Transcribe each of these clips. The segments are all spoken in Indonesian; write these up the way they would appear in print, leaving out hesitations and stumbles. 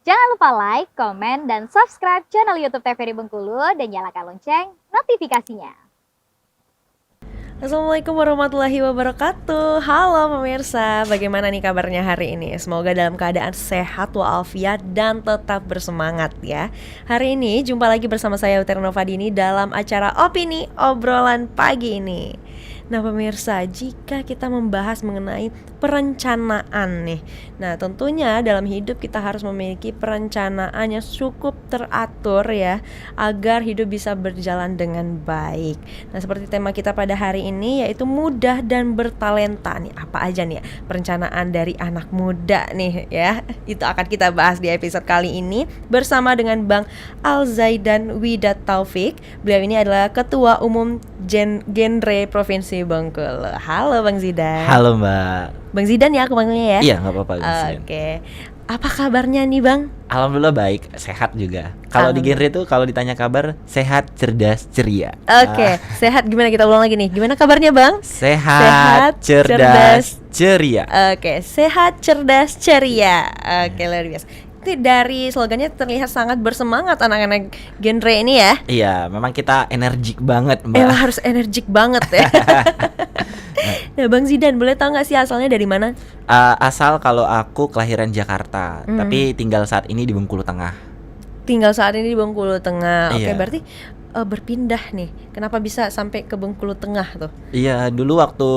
Jangan lupa like, komen, dan subscribe channel YouTube TVRI Bengkulu dan nyalakan lonceng notifikasinya. Assalamualaikum warahmatullahi wabarakatuh. Halo pemirsa, bagaimana nih kabarnya hari ini? Semoga dalam keadaan sehat walafiat dan tetap bersemangat ya. Hari ini jumpa lagi bersama saya Uteri Novadini dalam acara Opini Obrolan Pagi ini. Nah pemirsa, jika kita membahas mengenai perencanaan nih, nah tentunya dalam hidup kita harus memiliki perencanaan yang cukup teratur ya, agar hidup bisa berjalan dengan baik. Nah seperti tema kita pada hari ini yaitu mudah dan bertalenta. Nih apa aja nih ya perencanaan dari anak muda nih ya, itu akan kita bahas di episode kali ini bersama dengan Bang Alzaidan Widat Taufik. Beliau ini adalah Ketua Umum Genre Provinsi Bengkulu. Halo Bang Zidan. Halo Mbak. Bang Zidan ya aku panggilnya ya? Iya gak apa-apa. Oke. Apa kabarnya nih Bang? Alhamdulillah baik, sehat juga. Kalau di genre itu kalau ditanya kabar, sehat, cerdas, ceria. Oke, sehat gimana, kita ulang lagi nih. Gimana kabarnya Bang? Sehat, cerdas, ceria. Oke, sehat, cerdas, ceria. Oke, luar biasa. Itu dari slogannya terlihat sangat bersemangat anak-anak genre ini ya. Iya, memang kita energik banget Mbak. Emang harus energik banget ya. Ya Bang Zidan, boleh tahu nggak sih asalnya dari mana? Asal kalau aku kelahiran Jakarta, tapi tinggal saat ini di Bengkulu Tengah. Tinggal saat ini di Bengkulu Tengah. Oke, Iya. berarti berpindah nih. Kenapa bisa sampai ke Bengkulu Tengah tuh? Iya, dulu waktu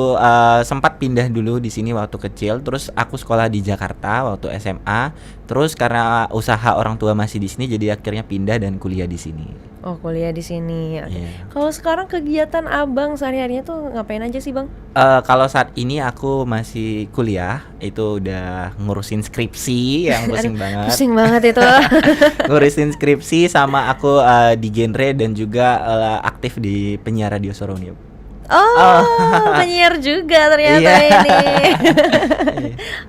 sempat pindah dulu di sini waktu kecil, terus aku sekolah di Jakarta waktu SMA, terus karena usaha orang tua masih di sini, jadi akhirnya pindah dan kuliah di sini. Oh, kuliah di sini. Oke. Iya. Kalau sekarang kegiatan Abang sehari-harinya tuh ngapain aja sih Bang? Kalau saat ini aku masih kuliah, itu udah ngurusin skripsi yang pusing banget. Pusing banget itu. Ngurusin skripsi sama aku di genre dan juga aktif di penyiar radio Soronium. Oh, penyiar juga ternyata Iya. ini.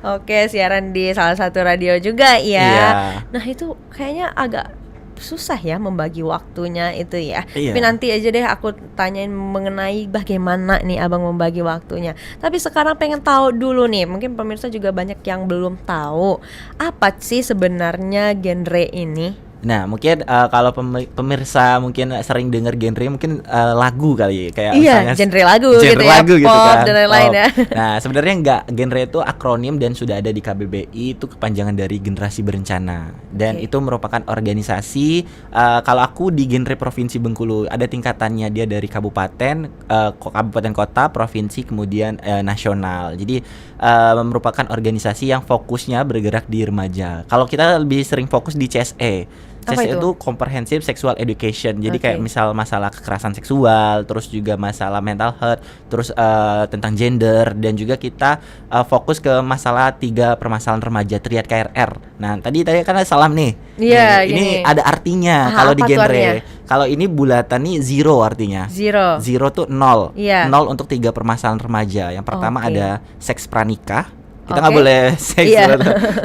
Oke, siaran di salah satu radio juga ya. Iya. Nah, itu kayaknya agak susah ya membagi waktunya itu ya. Iya. Tapi nanti aja deh aku tanyain mengenai bagaimana nih Abang membagi waktunya. Tapi sekarang pengen tahu dulu nih, mungkin pemirsa juga banyak yang belum tahu apa sih sebenarnya genre ini. Nah, mungkin kalau pemirsa mungkin sering dengar genre mungkin lagu kali kayak Iya, misalnya genre lagu genre gitu ya, lagu gitu pop kan. dan lain-lain Pop. ya. Nah, sebenarnya enggak, genre itu akronim dan sudah ada di KBBI, itu kepanjangan dari Generasi Berencana. Dan Oke. itu merupakan organisasi kalau aku di genre Provinsi Bengkulu ada tingkatannya, dia dari kabupaten, kabupaten kota, provinsi, kemudian nasional. Jadi merupakan organisasi yang fokusnya bergerak di remaja. Kalau kita lebih sering fokus di CSE. Apa CSE itu? itu Comprehensive Sexual Education. Jadi Oke. kayak misal masalah kekerasan seksual, terus juga masalah mental health, terus tentang gender, dan juga kita fokus ke masalah 3 permasalahan remaja triad KRR. Nah, tadi kan salam nih. Iya, Nih, ini gini. ada artinya Ah, kalau di apa tuh genre. artinya? Kalau ini bulatan nih zero artinya. Zero. Zero tuh 0. Iya. 0 untuk 3 permasalahan remaja. Yang pertama Oke. ada seks pranikah. Kita Oke. nggak boleh seks Iya.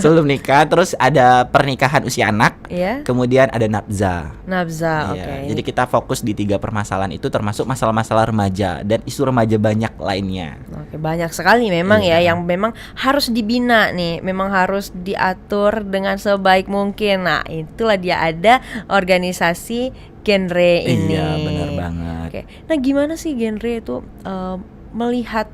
sebelum nikah. Terus ada pernikahan usia anak. Iya. Kemudian ada nafza. Nafza, Iya, oke. jadi kita fokus di 3 permasalahan itu, termasuk masalah-masalah remaja dan isu remaja banyak lainnya. Oke, banyak sekali memang ya Iya. yang memang harus dibina nih, memang harus diatur dengan sebaik mungkin. Nah, itulah dia ada organisasi genre ini. Iya, benar banget. Oke. Nah, gimana sih genre itu melihat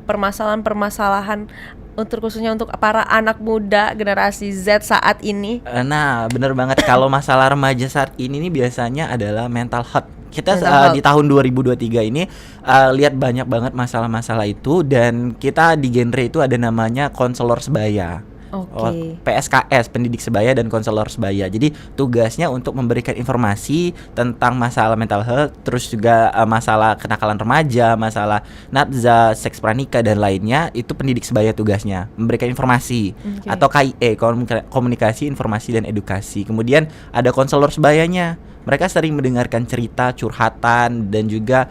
permasalahan-permasalahan khususnya untuk para anak muda generasi Z saat ini? Nah, benar banget. Kalau masalah remaja saat ini nih biasanya adalah mental health. Kita Mental health. di tahun 2023 ini lihat banyak banget masalah-masalah itu, dan kita di genre itu ada namanya konselor sebaya. Oke. PSKS, pendidik sebaya dan konselor sebaya. Jadi tugasnya untuk memberikan informasi tentang masalah mental health, terus juga masalah kenakalan remaja, masalah nafza, seks pranikah dan lainnya. Itu pendidik sebaya tugasnya, memberikan informasi. Oke. Atau KIE, komunikasi, informasi dan edukasi. Kemudian ada konselor sebayanya. Mereka sering mendengarkan cerita, curhatan, dan juga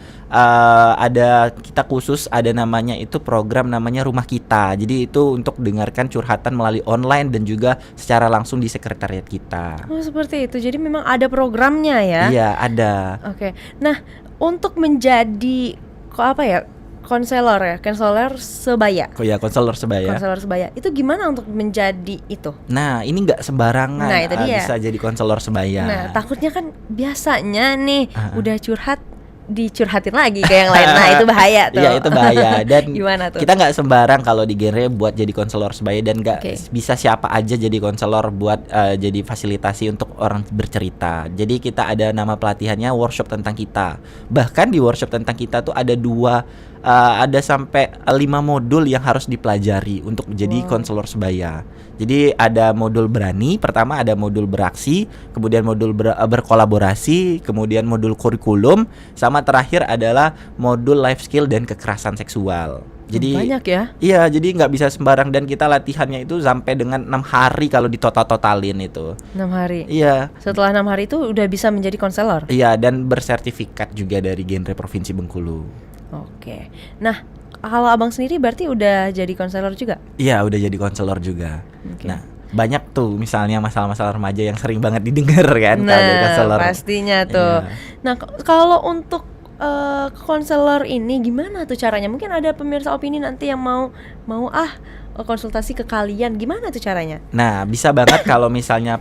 ada kita khusus ada namanya itu program namanya Rumah Kita. Jadi itu untuk dengarkan curhatan melalui online dan juga secara langsung di sekretariat kita. Oh, seperti itu. Jadi memang ada programnya ya. Iya, ada. Oke. Nah, untuk menjadi apa ya? konselor ya, konselor sebaya. Ya konselor sebaya. Konselor sebaya. Itu gimana untuk menjadi itu? Nah, ini nggak sembarangan Nah, itu dia. bisa jadi konselor sebaya. Nah, takutnya kan biasanya nih udah curhat dicurhatin lagi ke yang lain. Nah, itu bahaya tuh. Iya, itu bahaya. Dan gimana tuh? kita nggak sembarang kalau di genre buat jadi konselor sebaya, dan nggak bisa siapa aja jadi konselor buat jadi fasilitasi untuk orang bercerita. Jadi kita ada nama pelatihannya workshop tentang kita. Bahkan di workshop tentang kita tuh ada sampai 5 modul yang harus dipelajari untuk jadi konselor sebaya. Jadi ada modul berani, pertama ada modul beraksi, kemudian modul berkolaborasi, kemudian modul kurikulum, sama terakhir adalah modul life skill dan kekerasan seksual. Jadi banyak ya? Iya, jadi nggak bisa sembarang, dan kita latihannya itu sampai dengan 6 hari kalau ditotalin itu. 6 hari? Iya. Setelah 6 hari itu udah bisa menjadi konselor? Iya, dan bersertifikat juga dari genre Provinsi Bengkulu. Oke. Nah, kalau abang sendiri berarti udah jadi konselor juga? Iya, udah jadi konselor juga. Okay. Nah, banyak tuh misalnya masalah-masalah remaja yang sering banget didengar kan kalau jadi konselor. Pastinya tuh. Iya. Nah, kalau untuk konselor ini gimana tuh caranya? Mungkin ada pemirsa opini nanti yang mau konsultasi ke kalian, gimana tuh caranya? Nah, bisa banget kalau misalnya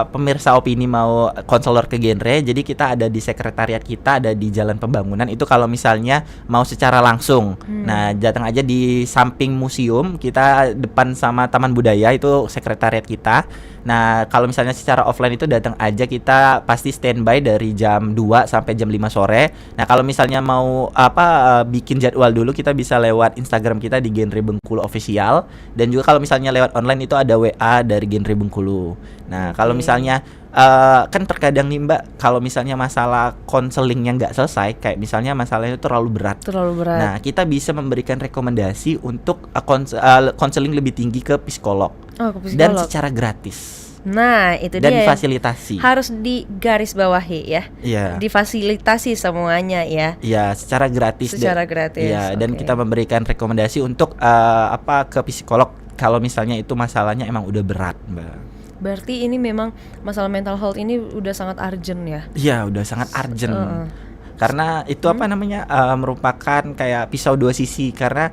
pemirsa opini mau konselor ke genre. Jadi kita ada di sekretariat kita, ada di Jalan Pembangunan. Itu kalau misalnya mau secara langsung. Nah, datang aja di samping museum, kita depan sama Taman Budaya, itu sekretariat kita. Nah, kalau misalnya secara offline itu datang aja, kita pasti standby dari jam 2 sampai jam 5 sore. Nah, kalau misalnya mau bikin jadwal dulu, kita bisa lewat Instagram kita di Genre Bengkulu Official. Dan juga kalau misalnya lewat online itu ada WA dari Genre Bengkulu. Nah, kalau misalnya kan terkadang nih Mbak, kalau misalnya masalah konselingnya nggak selesai, kayak misalnya masalahnya itu terlalu berat. Nah, kita bisa memberikan rekomendasi untuk konseling lebih tinggi ke psikolog. Ke psikolog. Dan secara gratis. Nah, itu dan dia difasilitasi. Harus digarisbawahi ya. Iya. Difasilitasi semuanya ya. Iya, secara gratis. Gratis. Iya, dan kita memberikan rekomendasi untuk ke psikolog kalau misalnya itu masalahnya emang udah berat, Mbak. Berarti ini memang masalah mental health ini udah sangat urgent ya? Iya, udah sangat urgent. Karena itu merupakan kayak pisau dua sisi, karena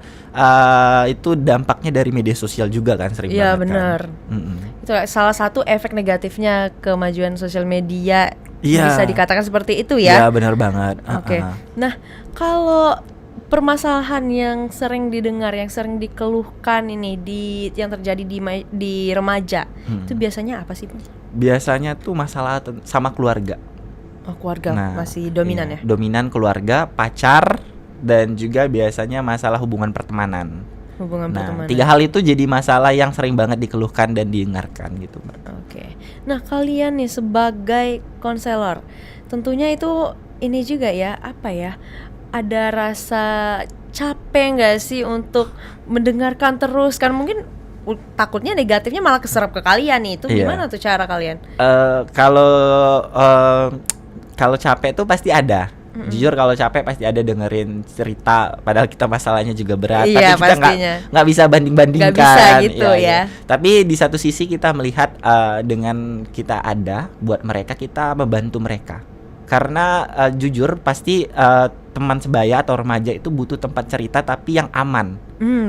itu dampaknya dari media sosial juga kan, sering banget. Iya, benar. Itu salah satu efek negatifnya kemajuan sosial media. Bisa dikatakan seperti itu ya? Iya, benar banget. Oke. Nah, kalau permasalahan yang sering didengar, yang sering dikeluhkan ini yang terjadi di remaja, itu biasanya apa sih? Biasanya tuh masalah sama keluarga. Keluarga masih dominan ya? Dominan keluarga, pacar, dan juga biasanya masalah hubungan pertemanan. Pertemanan. 3 hal itu jadi masalah yang sering banget dikeluhkan dan didengarkan gitu, Mbak. Oke. Nah, kalian nih sebagai konselor, tentunya itu ini juga ya, ada rasa capek nggak sih untuk mendengarkan terus? Kan mungkin takutnya negatifnya malah keserap ke kalian nih. Itu gimana tuh cara kalian? Kalau capek tuh pasti ada. Jujur kalau capek pasti ada dengerin cerita, padahal kita masalahnya juga berat. Iya, tapi kita nggak bisa banding-bandingkan. Nggak bisa gitu ya. Tapi di satu sisi kita melihat dengan kita ada buat mereka, kita membantu mereka. Karena jujur pasti teman sebaya atau remaja itu butuh tempat cerita tapi yang aman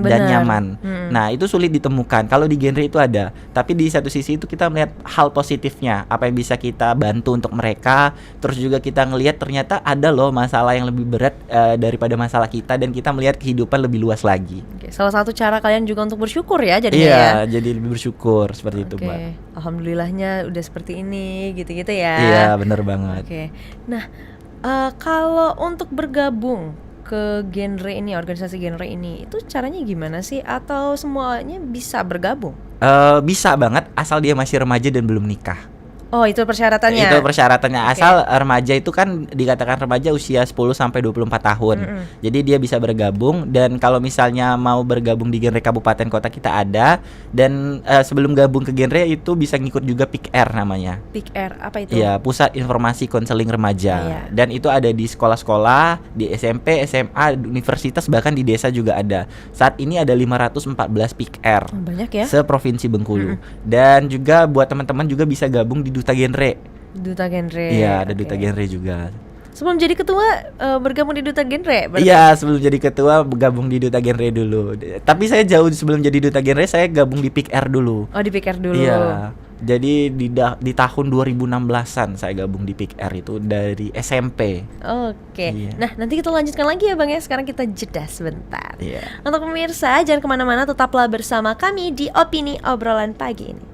dan nyaman. Nah, itu sulit ditemukan. Kalau di genre itu ada, tapi di satu sisi itu kita melihat hal positifnya, apa yang bisa kita bantu untuk mereka. Terus juga kita ngelihat ternyata ada loh masalah yang lebih berat daripada masalah kita, dan kita melihat kehidupan lebih luas lagi. Oke, salah satu cara kalian juga untuk bersyukur ya jadinya ya. Iya, jadi lebih bersyukur seperti itu, Mbak. Alhamdulillahnya udah seperti ini, gitu-gitu ya. Iya, benar banget. Oke. Nah, kalau untuk bergabung ke genre ini, organisasi genre ini, itu caranya gimana sih? Atau semuanya bisa bergabung? Bisa banget, asal dia masih remaja dan belum nikah. Oh, itu persyaratannya? Itu persyaratannya. Asal remaja itu kan dikatakan remaja usia 10 sampai 24 tahun. Jadi dia bisa bergabung, dan kalau misalnya mau bergabung di genre kabupaten kota kita ada, dan sebelum gabung ke genre itu bisa ngikut juga PIKR namanya. PIKR, apa itu? Iya, Pusat Informasi Konseling Remaja. Dan itu ada di sekolah-sekolah, di SMP, SMA, universitas, bahkan di desa juga ada. Saat ini ada 514 PIKR. Banyak ya? Se-Provinsi Bengkulu. Dan juga buat teman-teman juga bisa gabung di Duta Genre. Duta Genre. Iya, ada Duta Genre juga. Sebelum jadi ketua bergabung di Duta Genre berarti? Iya, sebelum jadi ketua gabung di Duta Genre dulu. Tapi saya jauh sebelum jadi Duta Genre saya gabung di Pick Air dulu. Oh, dipikir dulu. Iya. Jadi di tahun 2016-an saya gabung di Pick Air itu dari SMP. Oke. Iya. Nah, nanti kita lanjutkan lagi ya Bang ya. Sekarang kita jeda sebentar. Iya. Untuk pemirsa, jangan kemana-mana, tetaplah bersama kami di Opini Obrolan Pagi ini.